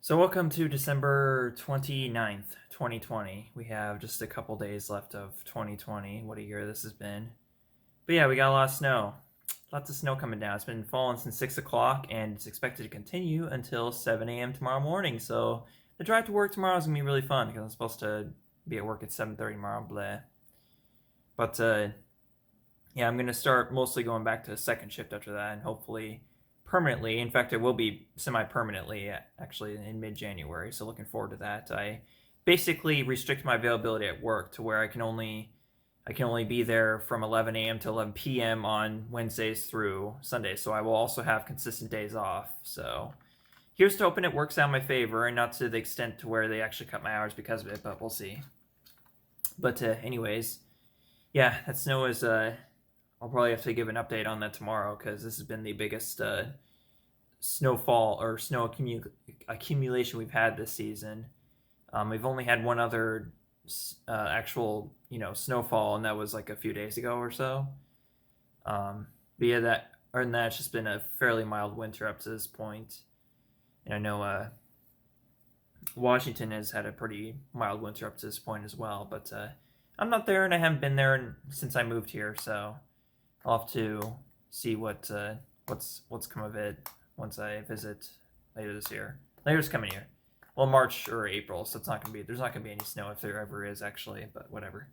So welcome to December 29th, 2020. We have just a couple days left of 2020. What a year this has been. But yeah, we got a lot of snow. Lots of snow coming down. It's been falling since 6 o'clock, and it's expected to continue until 7 a.m. tomorrow morning. So the drive to work tomorrow is going to be really fun because I'm supposed to be at work at 7:30 tomorrow. Blah. But yeah, I'm going to start mostly going back to a second shift after that, and hopefully permanently. In fact, it will be semi-permanently actually in mid-January. So looking forward to that. I basically restrict my availability at work to where I can only be there from 11 a.m. to 11 p.m. on Wednesdays through Sundays. So I will also have consistent days off. So here's to hoping it works out in my favor, and not to the extent to where they actually cut my hours because of it, but we'll see. But anyways, yeah, that snow is I'll probably have to give an update on that tomorrow because this has been the biggest snowfall or snow accumulation we've had this season. We've only had one other actual snowfall, and that was like a few days ago or so. But yeah, that other than that, it's just been a fairly mild winter up to this point. And I know Washington has had a pretty mild winter up to this point as well, but I'm not there, and I haven't been there since I moved here, so I'll have to see what's come of it once I visit later this year. Later this coming year. Well, March or April, so there's not gonna be any snow if there ever is actually, but whatever.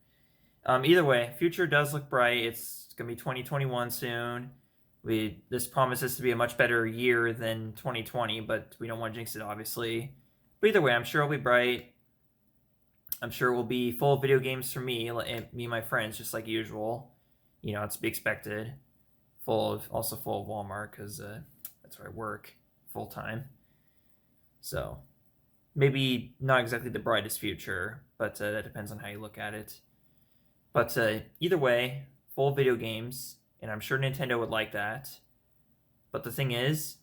Either way, future does look bright. It's gonna be 2021 soon. This promises to be a much better year than 2020, but we don't want to jinx it, obviously. But either way, I'm sure it'll be bright. I'm sure it will be full of video games for me and my friends, just like usual. It's to be expected. Also full of Walmart because that's where I work full time. So maybe not exactly the brightest future, but that depends on how you look at it. But either way, full of video games, and I'm sure Nintendo would like that. But the thing is,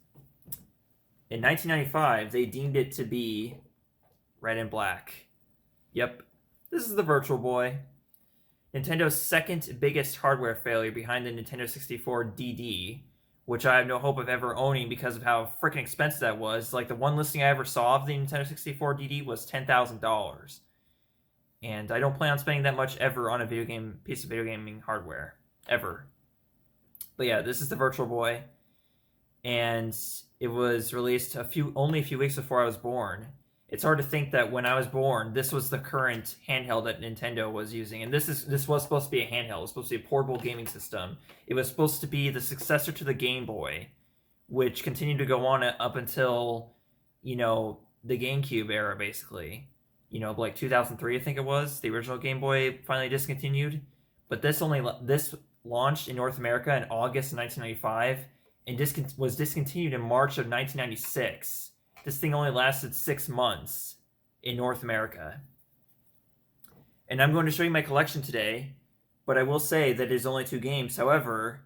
in 1995, they deemed it to be red and black. Yep, this is the Virtual Boy. Nintendo's second biggest hardware failure behind the Nintendo 64 DD, which I have no hope of ever owning because of how freaking expensive that was. Like, the one listing I ever saw of the Nintendo 64 DD was $10,000. And I don't plan on spending that much ever on a piece of video gaming hardware. Ever. But yeah, this is the Virtual Boy. And it was released only a few weeks before I was born. It's hard to think that when I was born, this was the current handheld that Nintendo was using. And this was supposed to be a handheld. It was supposed to be a portable gaming system. It was supposed to be the successor to the Game Boy, which continued to go on up until, the GameCube era, basically. Like 2003, I think it was. The original Game Boy finally discontinued. But this launched in North America in August of 1995 and was discontinued in March of 1996. This thing only lasted 6 months in North America. And I'm going to show you my collection today, but I will say that it is only 2 games. However,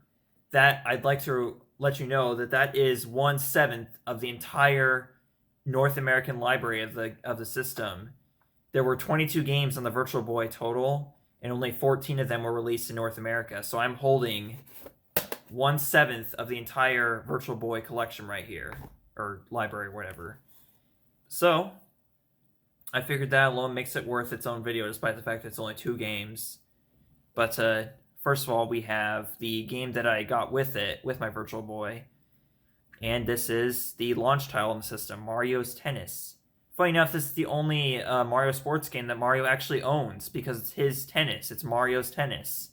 that I'd like to let you know that is 1/7 of the entire North American library of the system. There were 22 games on the Virtual Boy total, and only 14 of them were released in North America. So I'm holding 1/7 of the entire Virtual Boy collection right here, or library, or whatever. So I figured that alone makes it worth its own video, despite the fact that it's only 2 games. But first of all, we have the game that I got with my Virtual Boy, and this is the launch title in the system, Mario's Tennis. Funny enough, this is the only Mario sports game that Mario actually owns, because it's his tennis. It's Mario's Tennis.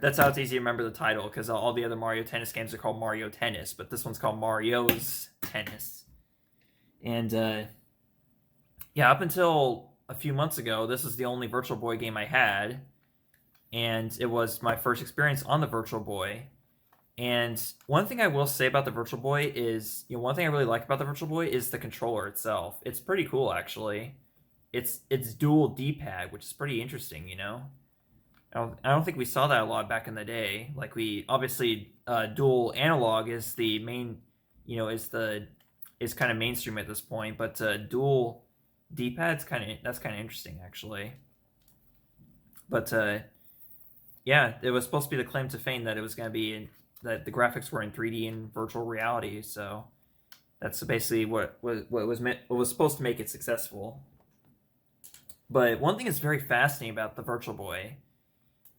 That's how it's easy to remember the title, because all the other Mario Tennis games are called Mario Tennis, but this one's called Mario's Tennis. And yeah, up until a few months ago, this was the only Virtual Boy game I had, and it was my first experience on the Virtual Boy. And one thing I will say about the Virtual Boy is, one thing I really like about the Virtual Boy is the controller itself. It's pretty cool, actually. It's dual D-pad, which is pretty interesting, I don't think we saw that a lot back in the day. Like, obviously dual analog is the main, is kind of mainstream at this point, but dual D-pad's that's kind of interesting, actually. But yeah, it was supposed to be the claim to fame that it was going to be that the graphics were in 3D and virtual reality. So That's basically what was supposed to make it successful. But one thing that's very fascinating about the Virtual Boy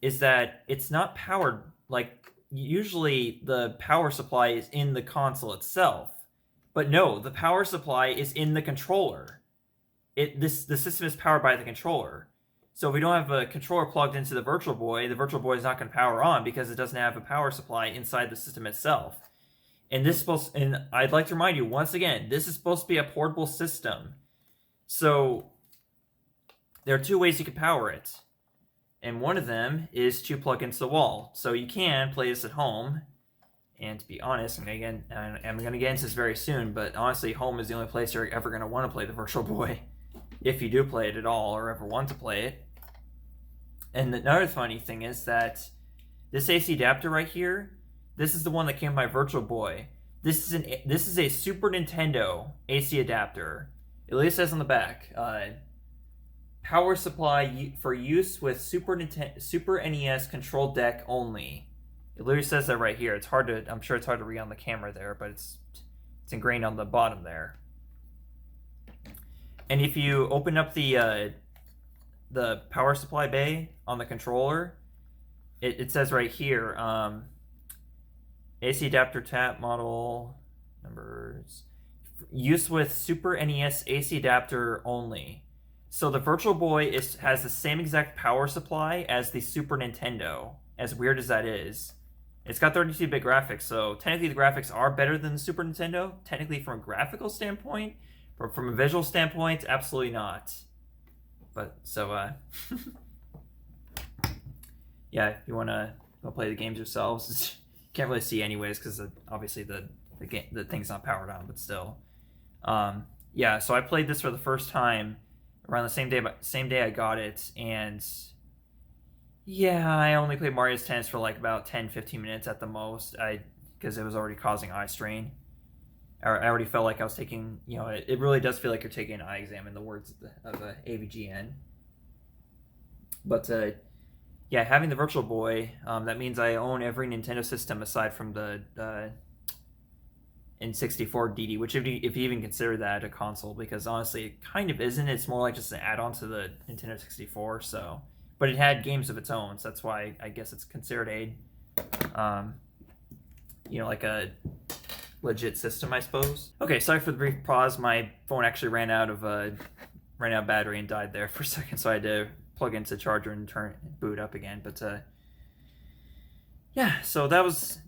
is that it's not powered like usually the power supply is in the console itself. But no, the power supply is in the controller. The system is powered by the controller. So if we don't have a controller plugged into the Virtual Boy is not going to power on because it doesn't have a power supply inside the system itself. And and I'd like to remind you once again, this is supposed to be a portable system. So there are two ways you can power it. And one of them is to plug into the wall. So you can play this at home. And to be honest, I'm going to get into this very soon, but honestly, home is the only place you're ever going to want to play the Virtual Boy. If you do play it at all or ever want to play it. And another funny thing is that this AC adapter right here, this is the one that came with my Virtual Boy. This is a Super Nintendo AC adapter. It literally says on the back, power supply for use with Super NES control deck only. It literally says that right here. I'm sure it's hard to read on the camera there, but it's ingrained on the bottom there. And if you open up the power supply bay on the controller, it says right here, AC adapter tap model numbers, use with Super NES AC adapter only. So the Virtual Boy has the same exact power supply as the Super Nintendo, as weird as that is. It's got 32-bit graphics, so technically the graphics are better than the Super Nintendo, technically from a graphical standpoint, but from a visual standpoint, absolutely not. But, so, yeah, if you want to go play the games yourselves, you can't really see anyways, because obviously the thing's not powered on, but still. Yeah, so I played this for the first time around the same day I got it, and yeah, I only played Mario's Tennis for like about 10-15 minutes at the most, because it was already causing eye strain. I already felt like I was taking, it really does feel like you're taking an eye exam in the words of AVGN. But yeah, having the Virtual Boy, that means I own every Nintendo system aside from the N64 DD, which if you even consider that a console, because honestly it kind of isn't. It's more like just an add-on to the Nintendo 64. So, but it had games of its own, so that's why I guess it's considered like a legit system, I suppose. Okay, sorry for the brief pause. My phone actually ran out of battery and died there for a second, so I had to plug into the charger and boot up again. But yeah, so that was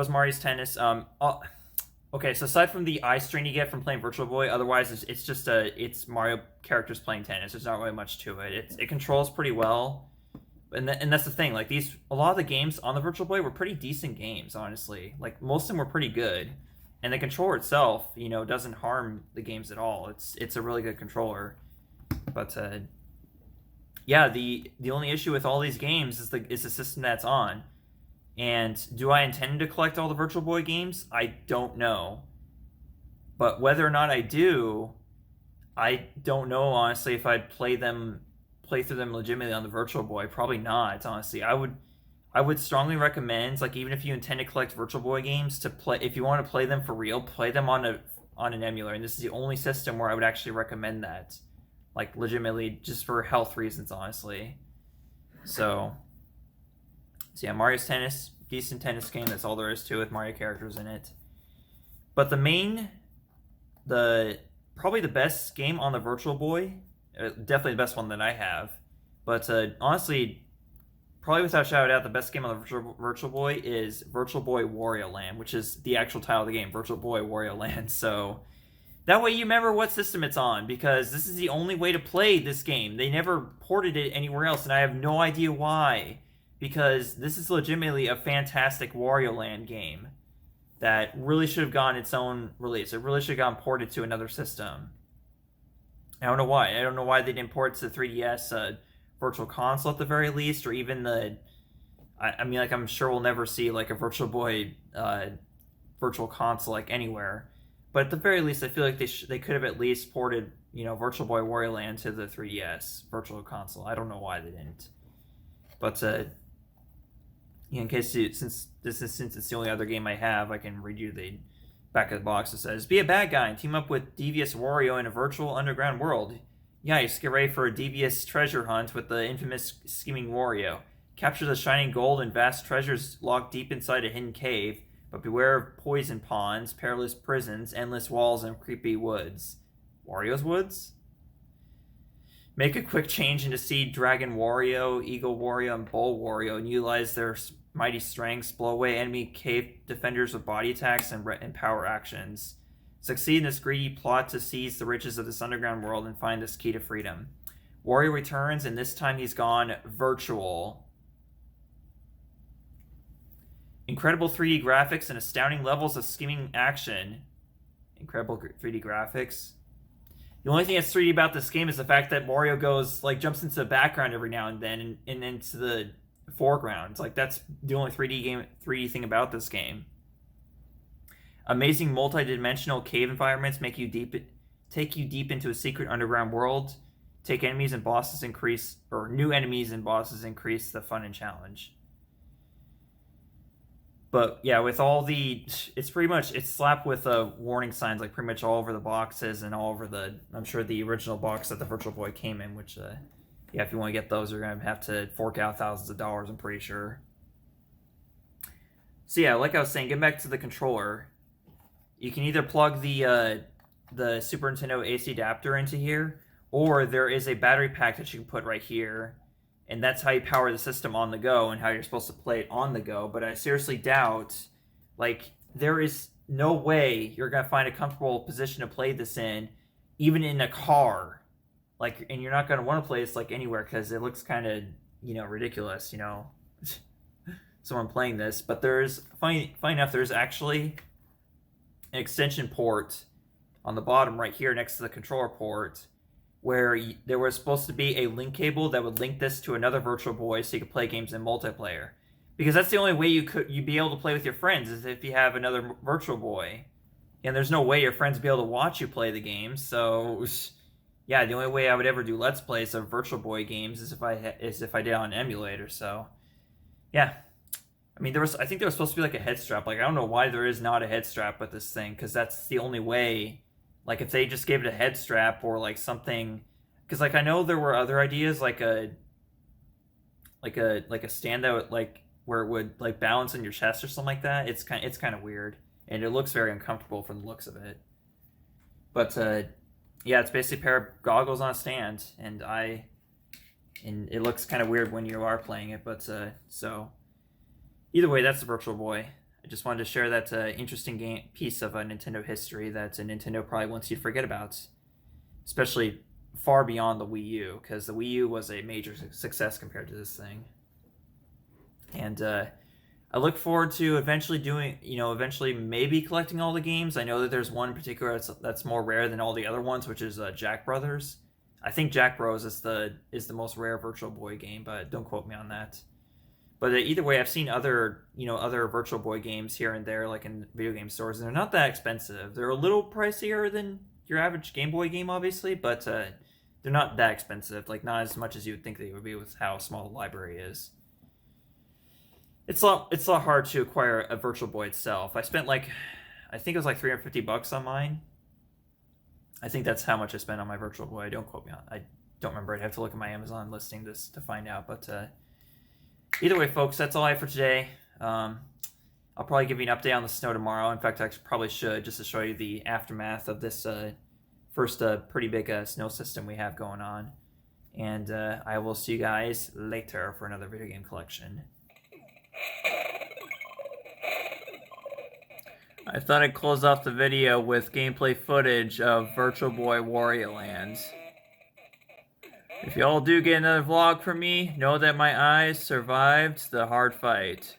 Mario's Tennis. Okay, so aside from the eye strain you get from playing Virtual Boy, otherwise it's just it's Mario characters playing tennis. There's not really much to it. It controls pretty well, and that's the thing. Like a lot of the games on the Virtual Boy were pretty decent games, honestly. Like most of them were pretty good, and the controller itself, doesn't harm the games at all. It's a really good controller, but yeah, the only issue with all these games is the system that's on. And do I intend to collect all the Virtual Boy games? I don't know. But whether or not I do, I don't know, honestly, if I'd play through them legitimately on the Virtual Boy. Probably not, honestly. I would strongly recommend, like, even if you intend to collect Virtual Boy games, if you want to play them for real, play them on an emulator. And this is the only system where I would actually recommend that. Like, legitimately, just for health reasons, honestly. So yeah, Mario's Tennis, decent tennis game. That's all there is to it. Mario characters in it. But probably the best game on the Virtual Boy, definitely the best one that I have. But honestly, probably without a shadow of a doubt, the best game on the Virtual Boy is Virtual Boy Wario Land, which is the actual title of the game, Virtual Boy Wario Land. So that way you remember what system it's on, because this is the only way to play this game. They never ported it anywhere else, and I have no idea why. Because this is legitimately a fantastic Wario Land game that really should have gotten its own release. It really should have gotten ported to another system. I don't know why. I don't know why they didn't port it to the 3DS Virtual Console at the very least, or even I'm sure we'll never see like a Virtual Boy Virtual Console like anywhere. But at the very least, I feel like they could have at least ported Virtual Boy Wario Land to the 3DS Virtual Console. I don't know why they didn't. But in case since it's the only other game I have, I can read you Back of the box it says, be a bad guy and team up with devious Wario in a virtual underground world. Yikes, get ready for a devious treasure hunt with the infamous scheming Wario. Capture the shining gold and vast treasures locked deep inside a hidden cave, but beware of poison ponds, perilous prisons, endless walls, and creepy woods. Wario's woods? Make a quick change into Seed Dragon Wario, Eagle Wario, and Bull Wario, and utilize their mighty strengths, blow away enemy cave defenders with body attacks and power actions. Succeed in this greedy plot to seize the riches of this underground world and find this key to freedom. Wario returns, and this time he's gone virtual. Incredible 3D graphics and astounding levels of scheming action. Incredible 3D graphics. The only thing that's 3D about this game is the fact that Wario goes, like, jumps into the background every now and then and into the foreground. Like, that's the only 3D thing about this game. Amazing multi-dimensional cave environments take you deep into a secret underground world. New enemies and bosses increase the fun and challenge. But yeah, with all it's slapped with warning signs like pretty much all over the boxes and all over I'm sure the original box that the Virtual Boy came in, which yeah, if you want to get those, you're going to have to fork out thousands of dollars, I'm pretty sure. So yeah, like I was saying, getting back to the controller, you can either plug the Super Nintendo AC adapter into here, or there is a battery pack that you can put right here. And that's how you power the system on the go and how you're supposed to play it on the go. But I seriously doubt, like, there is no way you're going to find a comfortable position to play this in, even in a car. Like, and you're not going to want to play this, like, anywhere because it looks kind of, ridiculous, someone playing this. But there's, funny enough, there's actually an extension port on the bottom right here next to the controller port, where there was supposed to be a link cable that would link this to another Virtual Boy so you could play games in multiplayer. Because that's the only way you'd be able to play with your friends is if you have another Virtual Boy. And there's no way your friends would be able to watch you play the games. So, yeah, the only way I would ever do Let's Plays of Virtual Boy games is if I did on an emulator. So, yeah. I mean, I think there was supposed to be like a head strap. Like, I don't know why there is not a head strap with this thing, because that's the only way. Like, if they just gave it a head strap or, like, something... Because, like, I know there were other ideas, like a stand that would, like, where it would, like, balance on your chest or something like that. It's kind of weird. And it looks very uncomfortable from the looks of it. But, yeah, it's basically a pair of goggles on a stand. And it looks kind of weird when you are playing it. But, so... Either way, that's the Virtual Boy. I just wanted to share that interesting piece of Nintendo history that Nintendo probably wants you to forget about, especially far beyond the Wii U, because the Wii U was a major success compared to this thing. And I look forward to eventually maybe collecting all the games. I know that there's one in particular that's more rare than all the other ones, which is Jack Brothers. I think Jack Bros is the most rare Virtual Boy game, but don't quote me on that. But either way, I've seen other Virtual Boy games here and there, like in video game stores, and they're not that expensive. They're a little pricier than your average Game Boy game, obviously, but they're not that expensive. Like, not as much as you would think they would be with how small the library is. It's a lot hard to acquire a Virtual Boy itself. I spent I think it was like $350 on mine. I think that's how much I spent on my Virtual Boy. Don't quote me on. I don't remember. I'd have to look at my Amazon listing to find out, but. Either way, folks, that's all I have for today. I'll probably give you an update on the snow tomorrow. In fact, I probably should, just to show you the aftermath of this first pretty big snow system we have going on. And I will see you guys later for another video game collection. I thought I'd close off the video with gameplay footage of Virtual Boy Wario Land. If y'all do get another vlog from me, know that my eyes survived the hard fight.